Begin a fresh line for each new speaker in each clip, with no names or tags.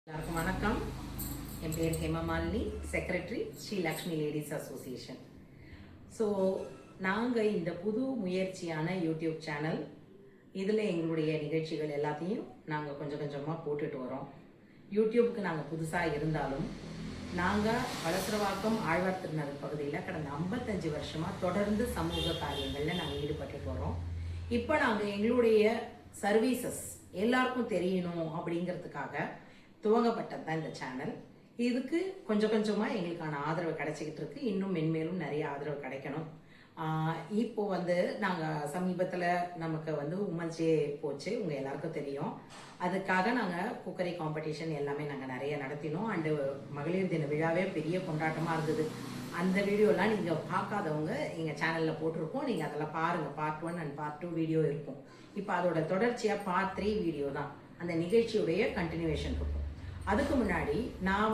எல்லாருக்கும் வணக்கம். என் பேர் Hemamalini, secretary Sri Lakshmi ladies association. So நாங்கள் இந்த புது முயற்சியான யூடியூப் சேனல் இதில் எங்களுடைய நிகழ்ச்சிகள் எல்லாத்தையும் நாங்கள் கொஞ்சம் கொஞ்சமாக போட்டுட்டு வரோம். யூடியூப்புக்கு நாங்கள் புதுசாக இருந்தாலும் நாங்கள் வளசரவாக்கம் ஆழ்வார் திருநகர் பகுதியில் கடந்த 55 வருஷமாக தொடர்ந்து சமூக காரியங்களில் நாங்கள் ஈடுபட்டுட்டு வரோம். இப்போ நாங்கள் எங்களுடைய சர்வீசஸ் எல்லாருக்கும் தெரியணும் அப்படிங்கிறதுக்காக துவங்கப்பட்டது தான் இந்த சேனல். இதுக்கு கொஞ்சம் கொஞ்சமாக எங்களுக்கான ஆதரவு கிடைச்சிக்கிட்டு இருக்கு. இன்னும் மென்மேலும் நிறைய ஆதரவு கிடைக்கணும். இப்போ நாங்கள் சமீபத்தில் நமக்கு உமன்ஸ் டே போச்சு, உங்கள் எல்லாருக்கும் தெரியும். அதுக்காக நாங்கள் குக்கரி காம்படிஷன் எல்லாமே நாங்கள் நிறைய நடத்தினோம். அண்டு மகளிர் தின விழாவே பெரிய கொண்டாட்டமாக இருந்தது. அந்த வீடியோலாம் நீங்கள் பார்க்காதவங்க எங்கள் சேனலில் போட்டிருக்கோம், நீங்கள் அதெல்லாம் பாருங்கள். பார்ட் 1 அண்ட் பார்ட் 2 வீடியோ இருக்கும். இப்போ அதோட தொடர்ச்சியாக பார்ட் 3 வீடியோ தான் அந்த நிகழ்ச்சியுடைய கண்டினியூவேஷன் இருக்கும். அதுக்கு முன்னாடி நான்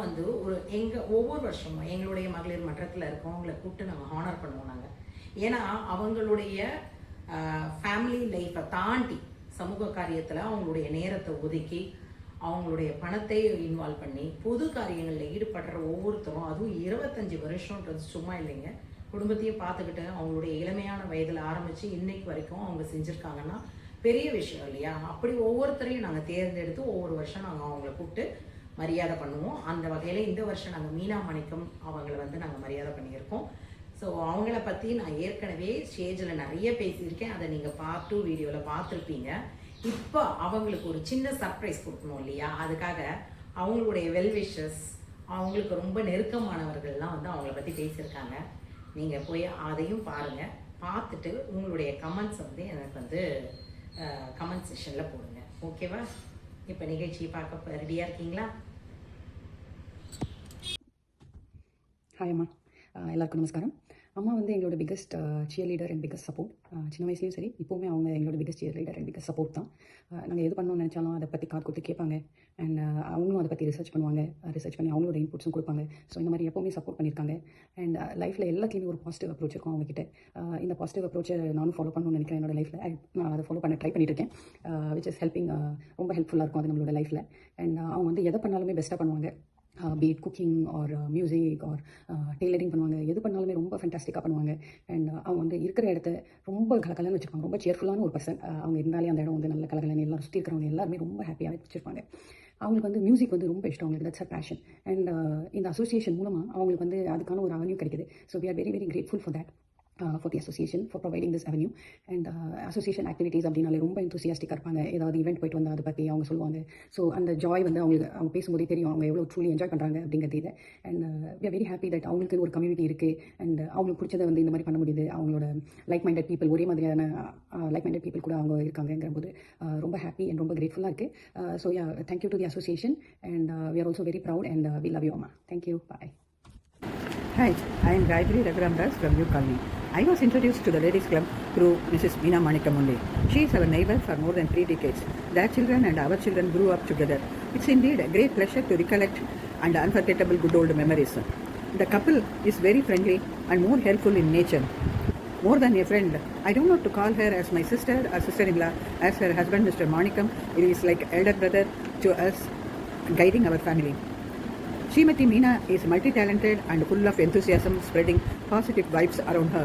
ஒவ்வொரு வருஷமும் எங்களுடைய மகளிர் மன்றத்தில் இருக்கவங்களை கூப்பிட்டு நாங்கள் ஹானர் பண்ணுவோம். நாங்கள் ஏன்னா அவங்களுடைய ஃபேமிலி லைஃப்பை தாண்டி சமூக காரியத்தில் அவங்களுடைய நேரத்தை ஒதுக்கி அவங்களுடைய பணத்தை இன்வால்வ் பண்ணி பொது காரியங்களில் ஈடுபடுற ஒவ்வொருத்தரும், அதுவும் 25 வருஷன்றது சும்மா இல்லைங்க. குடும்பத்தையும் பார்த்துக்கிட்டு அவங்களுடைய இளமையான வயதில் ஆரம்பித்து இன்னைக்கு வரைக்கும் அவங்க செஞ்சுருக்காங்கன்னா பெரிய விஷயம் இல்லையா? அப்படி ஒவ்வொருத்தரையும் நாங்கள் தேர்ந்தெடுத்து ஒவ்வொரு வருஷம் நாங்கள் அவங்கள கூப்பிட்டு மரியாதை பண்ணுவோம். அந்த வகையில் இந்த வருஷம் நாங்கள் மீனா மணிக்கம் அவங்கள நாங்கள் மரியாதை பண்ணியிருக்கோம். ஸோ அவங்கள பற்றி நான் ஏற்கனவே ஸ்டேஜில் நிறைய பேசியிருக்கேன். அதை நீங்கள் பார்ட் 2 வீடியோவில் பார்த்துருப்பீங்க. இப்போ அவங்களுக்கு ஒரு சின்ன சர்ப்ரைஸ் கொடுக்கணும் இல்லையா? அதுக்காக அவங்களுடைய வெல்விஷஸ், அவங்களுக்கு ரொம்ப நெருக்கமானவர்கள்லாம் அவங்கள பற்றி பேசியிருக்காங்க. நீங்கள் போய் அதையும் பாருங்கள். பார்த்துட்டு உங்களுடைய கமெண்ட்ஸ் எனக்கு கமெண்ட் செஷனில் போடுங்க. ஓகேவா? இப்போ நிகழ்ச்சியை பார்க்க ரெடியாக இருக்கீங்களா?
ஹாய் அம்மா, எல்லாருக்கும் நமஸ்காரம். அம்மா எங்களோட biggest shear leader and biggest support. சின்ன வயசுலையும் சரி, இப்போவுமே அவங்க எங்களோட biggest shear leader and biggest support தான். நாங்கள் எது பண்ணணும்னு நினச்சாலும் அதை பற்றி காது கொடுத்து கேட்பாங்க. அண்ட் அவங்களும் அதை பற்றி ரிசர்ச் பண்ணுவாங்க. ரிசர்ச் பண்ணி அவங்களோட இன்புட்ஸும் கொடுப்பாங்க. ஸோ இந்த மாதிரி எப்போவுமே சப்போர்ட் பண்ணியிருக்காங்க. அண்ட் லைஃப்பில் எல்லாத்துலேயுமே ஒரு பாசிட்டிவ் அப்ரோச் இருக்கும் அவங்ககிட்ட. இந்த பாசிட்டிவ் அப்ரோச்சை நானும் ஃபாலோ பண்ணணும்னு நினைக்கிறேன் என்னோட லைஃப்பில். நான் அதை ஃபாலோ பண்ண ட்ரை பண்ணிட்டு இருக்கேன். Which is helping. ரொம்ப ஹெல்ப்ஃபுல்லாக இருக்கும் அது நம்மளோட லைஃப்பில். அண்ட் அவங்க எதை பண்ணாலுமே பெஸ்ட்டாக பண்ணுவாங்க. Be it cooking or music or tailoring பண்ணுவாங்க. எது பண்ணாலுமே ரொம்ப ஃபேண்டாஸ்டிக்காக பண்ணுவாங்க. அண்ட் அவங்க இருக்கிற இடத்த ரொம்ப கலகலன்னு வச்சுருப்பாங்க. ரொம்ப சேர்ஃபுல்லான ஒரு பர்சன். அவங்க இருந்தாலே அந்த இடம் நல்ல கலகலன்னு எல்லாரும் சுற்றி இருக்கிறவங்க எல்லாருமே ரொம்ப ஹாப்பியாக வச்சுருப்பாங்க. அவங்களுக்கு மியூசிக் ரொம்ப இஷ்டம். அவங்களுக்கு தட்ஸ் அ பேஷன். அண்ட் இந்த அசோசியேஷன் மூலமாக அவங்களுக்கு அதுக்கான ஒரு அவென்யூ கிடைக்குது. So we are very very grateful for that. For the association for providing this avenue. And association activities அப்படின்னாலே ரொம்ப enthusiastic-ஆக இருப்பாங்க. ஏதாவது ஈவெண்ட் போயிட்டு வந்தால் அதை பற்றி அவங்க சொல்லுவாங்க. ஸோ அந்த ஜாய் அவங்க பேசும்போதே தெரியும் அவங்க எவ்வளோ ட்ரூலி என்ஜாய் பண்ணுறாங்க அப்படிங்கிறது இதை. And we are very happy that அவங்களுக்கு ஒரு கம்யூனிட்டி இருக்குது. அண்ட் அவங்களுக்கு பிடிச்சதை இந்த மாதிரி பண்ண முடியுது. அவங்களோட லைக் மைண்டட் பீப்புள், ஒரே மாதிரியான லைக் மைண்டட் பீப்புள் கூட அவங்க இருக்காங்கிற போது ரொம்ப ஹாப்பி அண்ட் ரொம்ப கிரேட்ஃபுல்லாக இருக்குது. So yeah, thank you to the association. And we are also very proud and we love you அம்மா. Thank you. Bye.
Hi, I am Gayatri Raghuram from New Colony. I was introduced to the Ladies Club through Mrs. Meena Manikam only. She is our neighbor for more than 3 decades. Their children and our children grew up together. It's indeed a great pleasure to recollect and unforgettable good old memories. The couple is very friendly and more helpful in nature. More than a friend, I don't want to call her as my sister or sister-in-law, as her husband Mr. Manikam is like elder brother to us, guiding our family. Srimati Meena is multi-talented and full of enthusiasm, spreading positive vibes around her.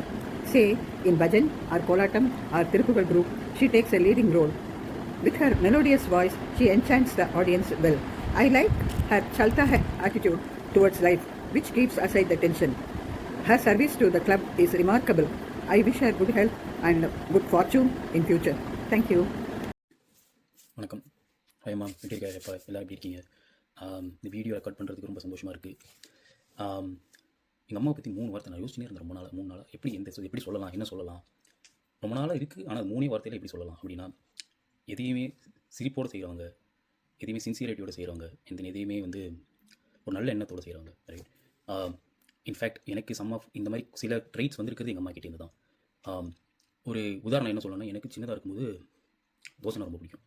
Say, in Bhajan or Kolatam or Tirupugal group, she takes a leading role. With her melodious voice, she enchants the audience well. I like her chalta attitude towards life, which keeps aside the tension. Her service to the club is remarkable. I wish her good health and good fortune in future. Thank you.
வணக்கம். Hi ma'am, எப்படி இருக்காருப்பா? எல்லாம் எப்படி இருக்கீங்க? இந்த video record பண்ணுறதுக்கு ரொம்ப சந்தோஷமாக இருக்குது. எங்கள் அம்மாவை பற்றி 3 வார்த்தை நான் யோசிச்சுனே இருந்தேன். 3 நாளாக எப்படி சொல்லலாம், என்ன சொல்லலாம். ரொம்ப நாளாக இருக்குது. ஆனால் 3 வார்த்தையில் எப்படி சொல்லலாம் அப்படின்னா, எதையுமே சிரிப்போடு செய்கிறவங்க, எதையுமே சின்சியரிட்டியோடு செய்கிறவங்க, எதையுமே ஒரு நல்ல எண்ணத்தோடு செய்கிறவங்க. ரைட். இன்ஃபேக்ட் எனக்கு இந்த மாதிரி சில ட்ரைட்ஸ் வந்திருக்கிறது எங்கள் அம்மா கிட்டேருந்து தான். ஒரு உதாரணம் என்ன சொல்லணும்னா, எனக்கு சின்னதாக இருக்கும்போது தோசை ரொம்ப பிடிக்கும்.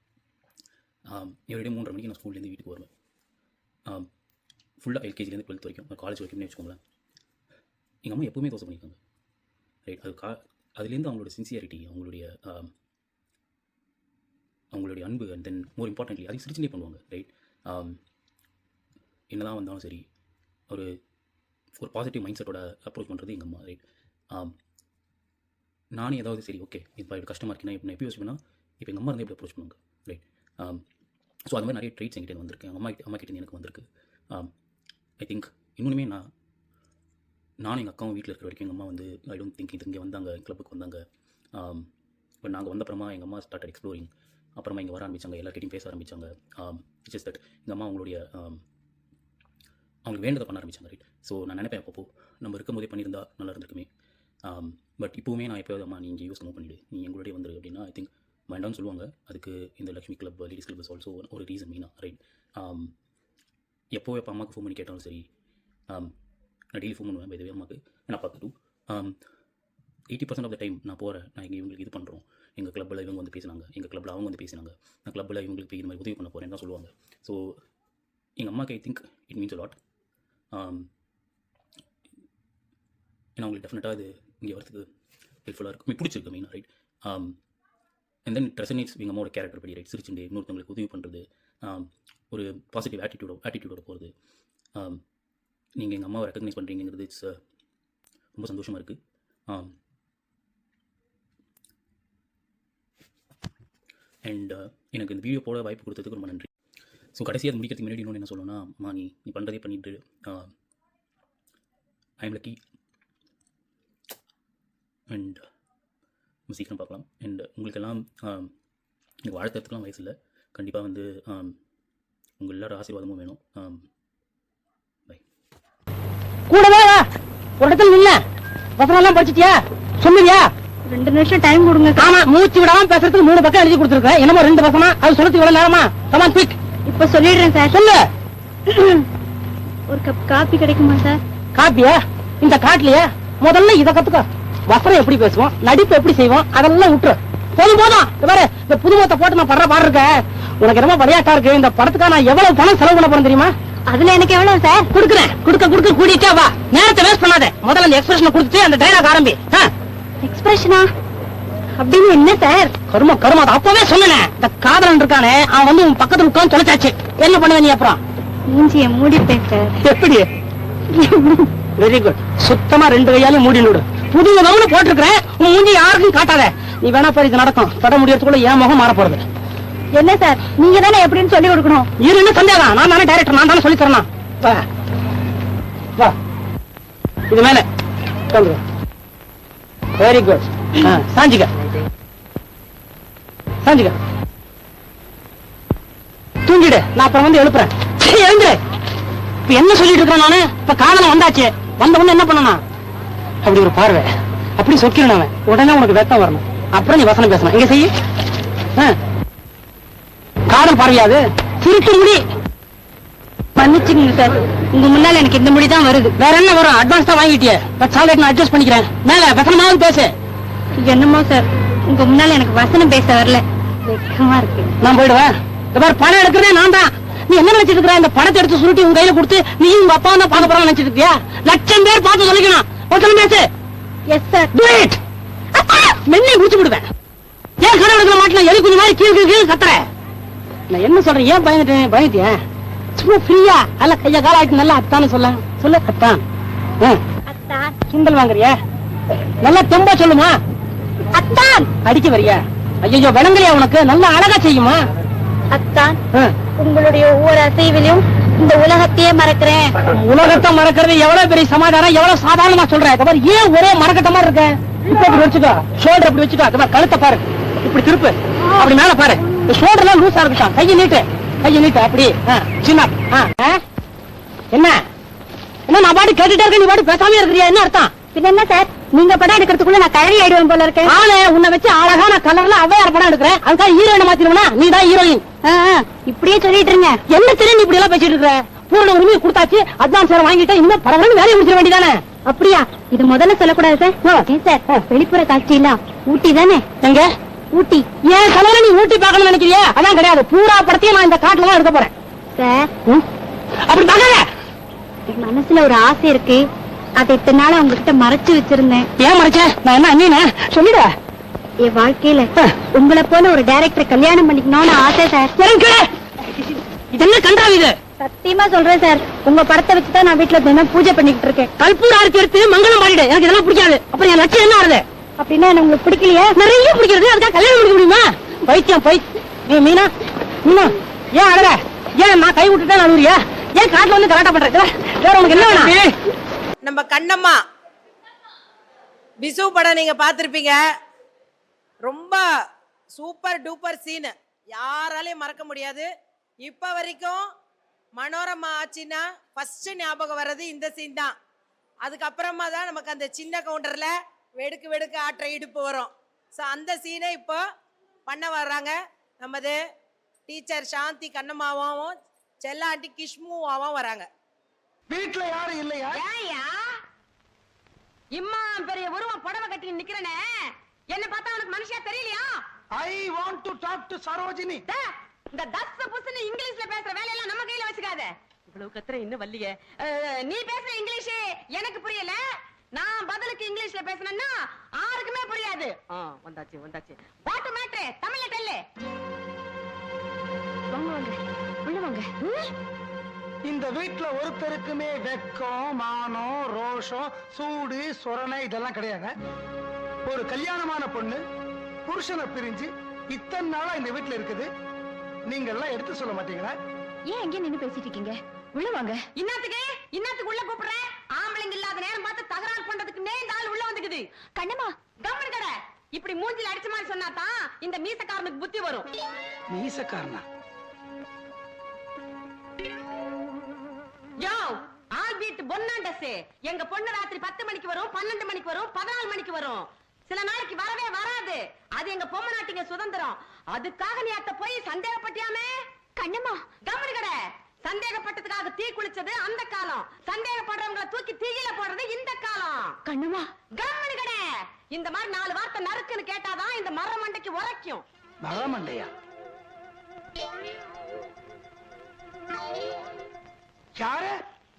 எவ்ரிடே 3:30 மணிக்கு நான் ஸ்கூல்லேருந்து வீட்டுக்கு வருவேன். ஃபுல்லாக எல்கேஜிலேருந்து 12th வரைக்கும், காலேஜ் வரைக்கும்னு வச்சுக்கோங்களேன். எங்கள் அம்மா எப்போவுமே தோசை பண்ணியிருக்காங்க. ரைட். அதுலேருந்து அவங்களோட சின்சியாரிட்டி, அவங்களுடைய அன்பு, அண்ட் தென் மோர் இம்பார்ட்டன்ட்லி அதை சிரிச்சுனே பண்ணுவாங்க. ரைட். என்னதான் வந்தாலும் சரி ஒரு பாசிட்டிவ் மைண்ட் செட்டோட அப்ரோச் பண்ணுறது எங்கள் அம்மா, ரைட். நானே ஏதாவது சரி ஓகே இப்போ இப்படி கஷ்டமாக இருக்குன்னா இப்போ நான் எப்படி யோசிப்பேன்னா இப்போ எங்கள் அம்மா வந்து எப்படி அப்ரோச் பண்ணுவாங்க, ரைட். ஸோ அது மாதிரி நிறைய ட்ரீட்ஸ் என்கிட்ட வந்திருக்கு, எங்கள் அம்மா கிட்டே எனக்கு வந்திருக்கு. ஐ திங்க் இன்னொன்றுமே நானும் எங்கள் அக்காவும் வீட்டில் இருக்கிற வரைக்கும் எங்கள் அம்மா வந்து ஐ டோன்ட் திங்க் இது இங்கே வந்தாங்க, கிளப்புக்கு வந்தாங்க. இப்போ நாங்கள் வந்தப்புறமா எங்கள் அம்மா ஸ்டார்டட் எக்ஸ்ப்ளோரிங். அப்புறமா இங்கே வர ஆரம்பித்தாங்க, எல்லார்கிட்டையும் பேச ஆரம்பித்தாங்க. இட்ஸ் ஜஸ்ட் தட் எங்கள் அம்மா அவங்களுக்கு வேண்டதை பண்ண ஆரம்பித்தாங்க, ரைட். ஸோ நான் நினைப்பேன் அப்போ நம்ம இருக்கும்போதே பண்ணியிருந்தா நல்லா இருந்திருக்குமே. பட் இப்போவுமே நான் எப்போயாவது அம்மா நீ இங்கே யூஸ் மூவ் பண்ணிவிடு, நீ எங்களுடைய வந்துரு அப்படின்னா ஐ திங்க் வேண்டாம்னு சொல்லுவாங்க. அதுக்கு இந்த Lakshmi club ladies club is also ஒரு ரீசன் மெயினாக, ரைட். எப்போ அம்மாவுக்கு ஃபோன் பண்ணி கேட்டாலும் சரி, நான் டெய்லி ஃபோன் பண்ணுவேன் பை அம்மாவுக்கு நான் அப்பாவுக்கு 80% ஆஃப் த டைம் நான் போகிறேன், நான் இங்கே இவங்களுக்கு இது பண்ணுறோம், எங்கள் கிளப்பில் இவங்க வந்து பேசினாங்க, எங்கள் கிளப்பில் அவங்க வந்து பேசினாங்க, நான் கிளப்பில் இவங்களுக்கு இது மாதிரி உதவி பண்ண போகிறேன்னு தான் சொல்லுவாங்க. ஸோ எங்கள் அம்மாவுக்கு I think it means a lot. ஏன்னா அவங்களுக்கு டெஃபினட்டாக அது இங்கே வரதுக்கு ஹெல்ப்ஃபுல்லாக இருக்கும், பிடிச்சிருக்கு மெயினாக, right. And then it resonates எங்கள் அம்மாவோட கேரக்டர் படி, ரைட். சிரிச்சுட்டு இன்னொருத்தவங்களுக்கு உதவி பண்ணுறது, ஒரு பாசிட்டிவ் ஆட்டிடியூடோட போகிறது. நீங்கள் எங்கள் அம்மாவை ரெக்கக்னைஸ் பண்ணுறீங்கிறது இட்ஸ் ரொம்ப சந்தோஷமாக இருக்குது. அண்ட் எனக்கு இந்த வீடியோ போட வாய்ப்பு கொடுத்ததுக்கு ரொம்ப நன்றி. ஸோ கடைசியாக முடிக்கிறதுக்கு முன்னாடி இன்னொன்று என்ன சொல்லணும்னா, அம்மா நீ பண்ணுறதே பண்ணிட்டு ஐ எம் லக்கி. அண்ட் நம்ம சீக்கிரம் பார்க்கலாம். அண்ட் உங்களுக்கெல்லாம் எனக்கு வாழ்த்துறதுக்குலாம் வயசு இல்லை, கண்டிப்பாக வந்து உங்கள் எல்லாரும் ஆசீர்வாதமும் வேணும். பை.
கூடவே வா, ஒரு இடத்துல நில்ல. வசனம்லாம் படிச்சிட்டியா, சொல்லுவியா?
2 நிமிஷம் டைம் கொடுங்க.
ஆமா, மூச்சு விடாம பேசுறதுக்கு 3 பக்கம் எழுதி கொடுத்துருக்க. என்னமோ 2 வசமா, அது சொல்றதுக்கு இவ்வளவு நேரமா? Come on quick.
இப்ப சொல்லிடுறேன் சார்.
சொல்லு.
ஒரு கப் காபி கிடைக்குமா சார்?
காப்பியா? இந்த காட்டுலயே முதல்ல இத கத்துக்க. வசனம் எப்படி பேசுவோம், நடிப்பு எப்படி செய்வோம், அதெல்லாம் விட்டுரு. போதும் பாரு, இந்த புதுமுகத்தை போட்டு நான் படுற பாடு இருக்க. உனக்கு என்னமோ விளையாட்டா இருக்கு. இந்த படத்துக்காக நான் எவ்வளவு பணம் செலவு பண்ண போறேன் தெரியுமா?
அதுல எனக்கு எவ்வளவு சார்?
கொடுக்க கூடிட்டே வா. நேரத்தை வேஸ்ட் பண்ணாத. முதல்ல அந்த எக்ஸ்பிரஷனை கொடுத்துட்டு அந்த டைலாக் ஆரம்பி.
எக்ஸ்பிரஷனா அப்படின்னு என்ன சார்?
கருமா அது அப்பவே சொன்னேன். இந்த காதலன் இருக்கானே, அவன் வந்து உன் பக்கத்துல உட்கார்ந்து தொலைச்சாச்சு. என்ன பண்ணுவ நீ அப்புறம்?
மூஞ்சிய மூடிப்பேன் சார்.
எப்படி? Very good. சுத்தமா 2 கையாலையும் மூடி விடு. புது கவனு போட்டிருக்கிறேன், உன் மூஞ்சி யாருக்கும் காட்டாத. நீ வேணா போய் இது நடக்கும். பட முடியறதுக்குள்ள என் முகம் மாற போறது.
என்ன சார், நீங்க தானே எப்படின்னு சொல்லி கொடுக்கணும்.
என்ன சந்தேகம்? நான் தானே டைரக்டர், நான் தானே சொல்லி தரணும். வா, இது மேல வெரி குட். சாஞ்சிக்க தூங்கிடு. நான் அப்புறம் வந்து எழுப்புறேன். எழுந்துரு. இப்ப என்ன சொல்லிட்டு இருக்கேன் நானு? இப்ப காதலம் வந்தாச்சு. வந்த உடனே என்ன பண்ணணும்? அப்படி ஒரு பார்வை, அப்படி சொக்கிடணும். உடனே உனக்கு வெத்தம் வரணும். அப்புறம் நீ வசனம் பேசணும். எங்க செய்ய காதல் பார்வையாது சிரிக்க முடி.
மன்னிச்சுங்க சார், உங்க முன்னால எனக்கு இந்த முடி தான் வருது.
வேற என்ன வரும்? அட்வான்ஸ் தான் வாங்கிட்டியே. நான் அட்ஜஸ்ட் பண்ணிக்கிறேன். மேல வசனமாவது பேசு.
என்னமோ சார், உங்க முன்னால எனக்கு வசனம் பேச வரல, வெக்கமா இருக்கு.
நான் போயிடுவேன். பணம் எடுக்கிறதே நான் தான். நீ என்ன நினைச்சிட்டு இருக்கிற? இந்த பணத்தை எடுத்து சுருட்டி உங்க கையில கொடுத்து நீ உங்க அப்பா தான் பார்க்க போறான்னு நினைச்சிட்டு இருக்கியா? 1,00,000 பேர் பார்த்து சொல்லிக்கணும். வசனம் பேசு.
Yes sir.
Do it. மென்னை குடிச்சு விடுவேன். ஏன் கடை எடுக்கிற மாட்டேன்? எலி குஞ்சு மாதிரி கீழ் கத்துற. நான் என்ன சொல்றேன்? ஏன் பயந்துட்டியா? சும்மா ஃப்ரீயா அல்ல கையா கால ஆயிட்டு நல்லா அத்தான்னு சொல்லு அத்தான்.
அத்தான்
கிண்டல் வாங்குறியா? நல்லா தெம்பா சொல்லுமா?
அத்தான்
அடிக்க வரியா? ஐயோ விளங்கலையா உனக்கு? நல்லா அழகா செய்யுமா?
அத்தான், உங்களுடைய ஒவ்வொரு அசைவிலும் இந்த உலகத்தையே மறக்கிறேன்.
உலகத்தை மறக்கிறது எவ்வளவு பெரிய சமாதானம், எவ்வளவு சாதாரணமா சொல்றேன். ஏன் ஒரே மறக்கட்ட மாதிரி இருக்க? இப்ப இப்படி வச்சுக்கோ, ஷோல்டர் இப்படி வச்சுக்கோ. கழுத்தை பாரு, இப்படி திருப்பு, அப்படி மேல பாரு. ஷோல்டர் எல்லாம் லூஸா இருக்கட்டும். கையை நீட்டு அப்படி. சின்ன என்ன நான் பாடி கேட்டுட்டே இருக்க, நீ பாடி பேசாம இருக்கிறியா? என்ன அர்த்தம்?
பின்ன என்ன சார், நீங்க படம் எடுக்கிறதுக்குள்ள நான் கழறி ஆயிடுவேன் போல இருக்கேன்.
ஆளே உன்னை வச்சு அழகான கலர்ல அவ்வையார் படம் எடுக்கிறேன். அதுக்காக ஹீரோயினை மாத்திடுவா? நீ தான் ஹீரோயின்.
இப்படியே சொல்லிட்டு இருங்க.
என்ன தெரியும் நீ இப்படி எல்லாம் பேசிட்டு இருக்கிற? பூர்ண உரிமையை கொடுத்தாச்சு, அட்வான்ஸ் வேற வாங்கிட்டா இன்னும் பரவாயில்ல வேலையை முடிச்சிட வேண்டியதானே?
அப்படியா? இது முதல்ல சொல்லக்கூடாது சார். ஏன் சார், வெளிப்புற காட்சி இல்ல ஊட்டி தானே?
எங்க
ஊட்டி?
ஏன் கலரை நீ ஊட்டி பார்க்கணும்னு நினைக்கிறியா? அதான் கிடையாது. பூரா படத்தையும் நான் இந்த காட்டுல தான் எடுக்க போறேன்
சார்.
அப்படி பார்க்கல.
என் மனசுல ஒரு ஆசை இருக்கு, அதை இத்தனை நாள் உங்ககிட்ட மறைச்சு வச்சிருந்தேன்.
ஏன் மறைச்ச? நான் என்ன அண்ணீனா? சொல்லிட.
என் வாழ்க்கையில உங்களை போல ஒரு டைரக்டர் கல்யாணம் பண்ணிக்கணும்னு ஆசை சார்.
இது என்ன கண்டாவி இது?
சத்தியமா சொல்றேன் சார், உங்க படத்தை வச்சுதான் நான் வீட்டுல தினம் பூஜை பண்ணிக்கிட்டு இருக்கேன்.
கற்பூர ஆரத்தி எடுத்து மங்களம் பாடிடு. எனக்கு இதெல்லாம் பிடிக்காது. அப்புறம் என் லட்சியம் என்ன ஆகுது?
அப்படின்னா என்ன உங்களுக்கு பிடிக்கலையா?
நிறைய பிடிக்கிறது. அதுக்காக கல்யாணம் பண்ணிக்க முடியுமா? பைத்தியம் போய் மீனா மீனா ஏன் அழற? ஏன் நான் கை விட்டுட்டேன் அழுவுறியா? ஏன் காட்டுல வந்து கலாட்டா பண்ற? வேற உனக்கு என்ன வேணும்?
நம்ம கண்ணம்மா பிசு படம் நீங்க பார்த்திருப்பீங்க. ரொம்ப சூப்பர் டூப்பர் சீன், யாராலையும் மறக்க முடியாது. இப்ப வரைக்கும் மனோரமா ஆச்சுன்னா ஃபர்ஸ்ட் ஞாபகம் வர்றது இந்த சீன் தான். அதுக்கப்புறமா தான் நமக்கு அந்த சின்ன கவுண்டர்ல வெடுக்கு வெடுக்கு ஆற்ற இடுப்பு வரும். ஸோ அந்த சீனை இப்போ பண்ண வர்றாங்க நமது டீச்சர் சாந்தி கண்ணம்மாவும் செல்லாண்டி கிஷ்முவாவும் வராங்க.
வீட்டுல யாரும் இல்லையா? இம்மா பெரிய உருவம் புடவை கட்டி நிக்கிறனே, என்ன பார்த்தா உனக்கு மனுஷியா தெரியலையா?
I want to talk to Sarojini.
இந்த தஸ் புஸ்னு இங்கிலீஷ்ல பேசுற வேலையெல்லாம் நம்ம கையில வச்சுக்காத. இவ்வளவு கத்துற இன்னும் வல்லியே. நீ பேசுற இங்கிலீஷ் எனக்கு புரியல. நான் பதிலுக்கு இங்கிலீஷ்ல பேசணும்னா யாருக்குமே புரியாது. வந்தாச்சு வந்தாச்சு. வாட் மேட்டர் தமிழ்ல டெல்லு.
வாங்க உள்ள வாங்க.
இந்த வீட்டுல ஒருத்தருக்குமே வெக்கம், மானம், ரோஷம், சூடு, சொரணை இதெல்லாம் கிடையாது. ஒரு கல்யாணமான பொண்ணு புருஷனை பிரிஞ்சு இத்தனை நாளா இந்த வீட்டுல இருக்குது. நீங்க எல்லாம் எடுத்து சொல்ல மாட்டீங்களா?
ஏன் எங்க நின்னு பேசிட்டு இருக்கீங்க? உள்ள வாங்க.
இன்னத்துக்கு உள்ள கூப்பிடுறேன். ஆம்பளைங்க இல்லாத நேரம் பார்த்து தகராறு பண்றதுக்கு இந்த ஆள் உள்ள வந்துக்குது.
கண்ணம்மா
கம்மன் கடை இப்படி மூஞ்சில அடிச்ச மாதிரி சொன்னாதான் இந்த மீசக்காரனுக்கு புத்தி வரும்.
மீசக்காரனா?
யோ ஆல் பீட் பொன்னாண்டஸ். எங்க பொண்ணு ராத்திரி 10 மணிக்கு வரும், 12 மணிக்கு வரும், 14 மணிக்கு வரும். சில நாளைக்கு வரவே வராது. அது எங்க பொம்மை நாட்டிங்க சுதந்திரம். அதுக்காக நீ அத்த போய் சந்தேகப்பட்டியாமே?
கண்ணம்மா
கம்மன் கடை சந்தேகப்பட்டதுக்காக தீ குளிச்சது அந்த காலம். சந்தேகப்படுறவங்களை தூக்கி தீயில போடுறது இந்த காலம்.
கண்ணம்மா
கம்மன் கடை இந்த மாதிரி 4 வார்த்தை நறுக்குன்னு கேட்டாதான் இந்த மர மண்டைக்கு உரைக்கும்.
மரமண்டையா?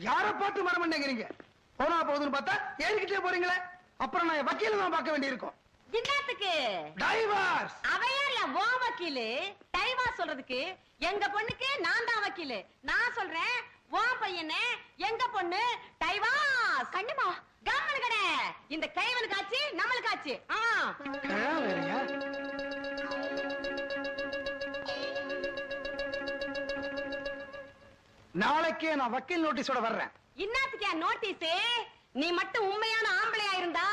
யார பார்த்து மரமண்டைங்கிறீங்க? போனா போகுதுன்னு பார்த்தா ஏறிக்கிட்டே போறீங்களே. அப்புறம் நான் வக்கீல தான் பார்க்க வேண்டியிருக்கும்.
என்னத்துக்கு?
டைவர்ஸ்.
அவையாரியா ஓ வக்கீலு? டைவர்ஸ் சொல்றதுக்கு எங்க பொண்ணுக்கு நான் தான் வக்கீலு. நான் சொல்றேன் ஓ பையனே எங்க பொண்ணு டைவர்ஸ்.
கண்ணம்மா
கம்மன் கடை இந்த கைவனுக்கு ஆச்சு நம்மளுக்கு ஆச்சு.
வேறயா? நாளைக்கே நான் வக்கீல் நோட்டீஸோட வர்றேன்.
இன்னத்துக்கு நோட்டீஸ்? நீ மட்டும் உண்மையான ஆம்பளையா இருந்தா,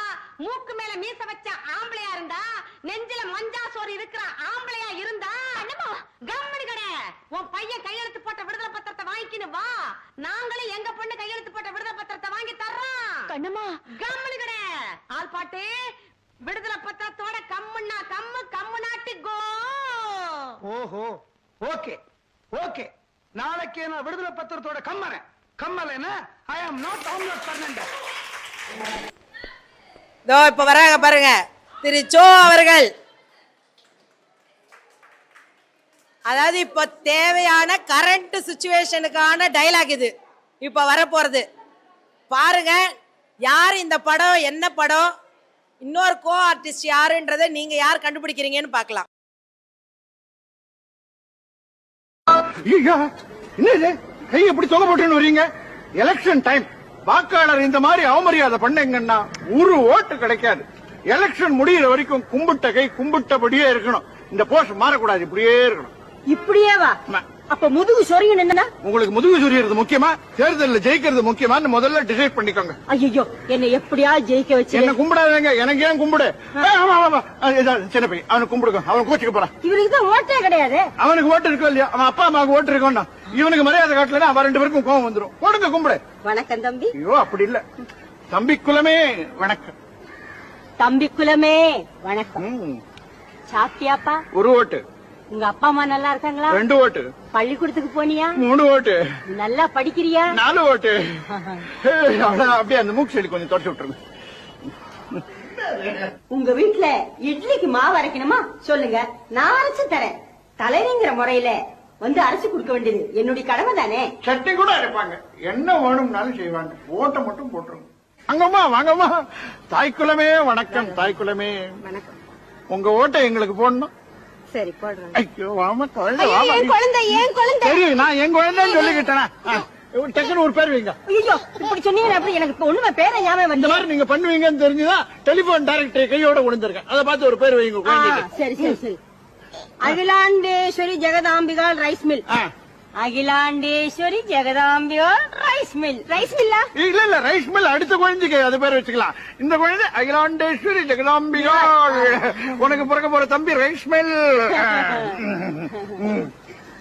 மூக்கு மேல மீச வச்ச ஆம்பளையா இருந்தா, நெஞ்சில மஞ்சா சோறு இருக்கிற ஆம்பளையா இருந்தா கம்மன் கடை உன் பையன் கையெழுத்து போட்ட விடுதலை பத்திரத்தை வாங்கிக்கின்னு வா. நாங்களும் எங்க பொண்ணு கையெழுத்து போட்ட விடுதலை பத்திரத்தை வாங்கி தர்றோம்.
கண்ணம்மா
கம்மன் கடை ஆள் பாட்டு விடுதலை பத்திரத்தோட கம்முன்னா கம்மு கம்மு நாட்டு கோ.
ஓஹோ, ஓகே ஓகே. நாளைக்கே நான் விடுதலை பத்திரத்தோட கம்மறேன். கம்மலைன்னா ஐ ஆம் நாட் ஆம்லெட் ஃபெர்னாண்டஸ்.
இதோ இப்ப வராங்க பாருங்க திரு சோ அவர்கள். அதாவது இப்ப தேவையான கரண்ட் சிச்சுவேஷனுக்கான டைலாக் இது இப்ப வர போறது. பாருங்க யார் இந்த படம், என்ன படம், இன்னொரு கோ ஆர்டிஸ்ட் யாருன்றதை நீங்க யார் கண்டுபிடிக்கிறீங்கன்னு பார்க்கலாம்.
என்னது கை எப்படி தொகை போட்டுன்னு வரீங்க? Election time. வாக்காளர் இந்த மாதிரி அவமரியாதை பண்ணீங்கன்னா ஒரு ஓட்டு கிடைக்காது. எலெக்ஷன் முடியிற வரைக்கும் கும்பிட்ட கை கும்பிட்டபடியே இருக்கணும். இந்த போஸ்ட் மாறக்கூடாது, இப்படியே இருக்கணும்.
இப்படியே வா. அப்ப முதுகு சொறியும் என்னன்னா?
உங்களுக்கு முதுகு சொறியறது முக்கியமா, தேர்தலில் ஜெயிக்கிறது முக்கியமான்னு முதல்ல டிசைட் பண்ணிக்கோங்க.
ஐயோ என்ன எப்படியா ஜெயிக்க வச்சு
என்ன கும்பிடாதீங்க. எனக்கு ஏன் கும்பிடு? சின்ன பையன் அவனுக்கு கும்பிடுங்க. அவன் கோச்சுக்க போறான்.
இவருக்கு தான் ஓட்டே கிடையாது.
அவனுக்கு ஓட்டு இருக்கோ இல்லையா? அவன் அப்பா அம்மாவுக்கு ஓட்டு இருக்கோம்னா இவனுக்கு மரியாதை காட்டலன்னா அவன் 2 பேருக்கும் கோவம் வந்துடும். கொடுங்க கும்பிடு.
வணக்கம் தம்பி.
ஐயோ அப்படி இல்ல. தம்பி குலமே வணக்கம்.
தம்பி குலமே வணக்கம். சாப்பிட்டியாப்பா? 1
ஓட்டு.
உங்க அப்பா அம்மா நல்லா இருக்காங்களா?
2 ஓட்டு.
பள்ளிக்கூடத்துக்கு போனியா?
3 ஓட்டு.
நல்லா படிக்கிறியா?
4 ஓட்டு. அப்படியே அந்த மூக்கு செடி கொஞ்சம் தொடச்சு விட்டுருங்க.
உங்க வீட்டுல இட்லிக்கு மாவு அரைக்கணுமா சொல்லுங்க, நான் அரைச்சு தரேன். தலைவிங்கிற முறையில வந்து அரைச்சு கொடுக்க வேண்டியது என்னுடைய கடமை தானே.
சட்னி கூட அரைப்பாங்க. என்ன வேணும்னாலும் செய்வாங்க. ஓட்டை மட்டும் போட்டுருங்க. வாங்கம்மா வாங்கம்மா. தாய்க்குலமே வணக்கம். தாய்க்குலமே
வணக்கம்.
உங்க ஓட்டை எங்களுக்கு போடணும்.
சரி போடுறேன்.
ஐயோ வாமா குழந்தை
ஐயோ,
வாமா
என் குழந்தை ஏன் குழந்தை.
சரி நான் என் குழந்தைன்னு சொல்லிக்கிட்டேனா டக்குன்னு ஒரு பேர் வைங்க.
ஐயோ இப்படி சொன்னீங்க அப்படி எனக்கு ஒண்ணுமே பேரை ஞாபகம்
இந்த
வந்து.
மாதிரி நீங்க பண்ணுவீங்கன்னு தெரிஞ்சுதான் டெலிபோன் டைரக்டரி கையோட விழுந்திருக்கேன். அதை பார்த்து ஒரு பேர் வைங்க குழந்தைக்கு.
சரி சரி சரி. Akilandeswari Jagadambigal rice mill. Akilandeswari Jagadambigal rice mill. Rice மில்லா?
இல்ல ரைஸ் மில் அடுத்த குழந்தைக்கு அது பேர் வச்சுக்கலாம். இந்த குழந்தை அகிலாண்டேஸ்வரி ஜெகதாம்பிகாள். உனக்கு பிறக்க போற தம்பி ரைஸ் மில்.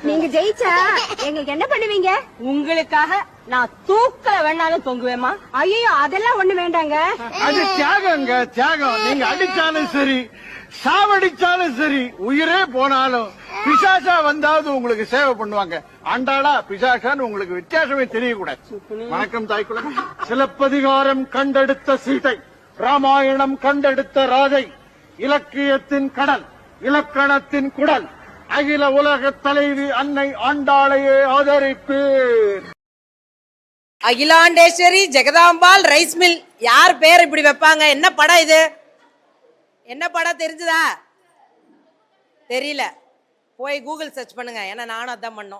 நீங்க ஜெயிச்சா எங்களுக்கு என்ன பண்ணுவீங்க? உங்களுக்காக நான் தூக்கல வேணாலும் தொங்குவேமா? ஐயோ அதெல்லாம் ஒண்ணு வேண்டாங்க.
அது தியாகங்க தியாகம். நீங்க அடிச்சாலும் சரி சாவடிச்சாலும் சரி உயிரே போனாலும் பிசாசா வந்தாவது உங்களுக்கு சேவை பண்ணுவாங்க. ஆண்டாளா பிசாசான்னு உங்களுக்கு வித்தியாசமே தெரியக்கூடாது. வணக்கம் தாய்க்குளம். சிலப்பதிகாரம் கண்டெடுத்த சீதை, ராமாயணம் கண்டெடுத்த ராதை, இலக்கியத்தின் கடல், இலக்கணத்தின் குடல், அகில உலக தலைவி அன்னை ஆண்டாளையே ஆதரிப்பேன்.
Akilandeswari Jagadambal rice mill. யார் பேர் இப்படி வைப்பாங்க? என்ன படம் இது? என்ன படம் தெரிஞ்சுதா? தெரியல. போய் கூகுள் சர்ச் பண்ணுங்க. ஏன்னா நானும் அதான் பண்ணோம்.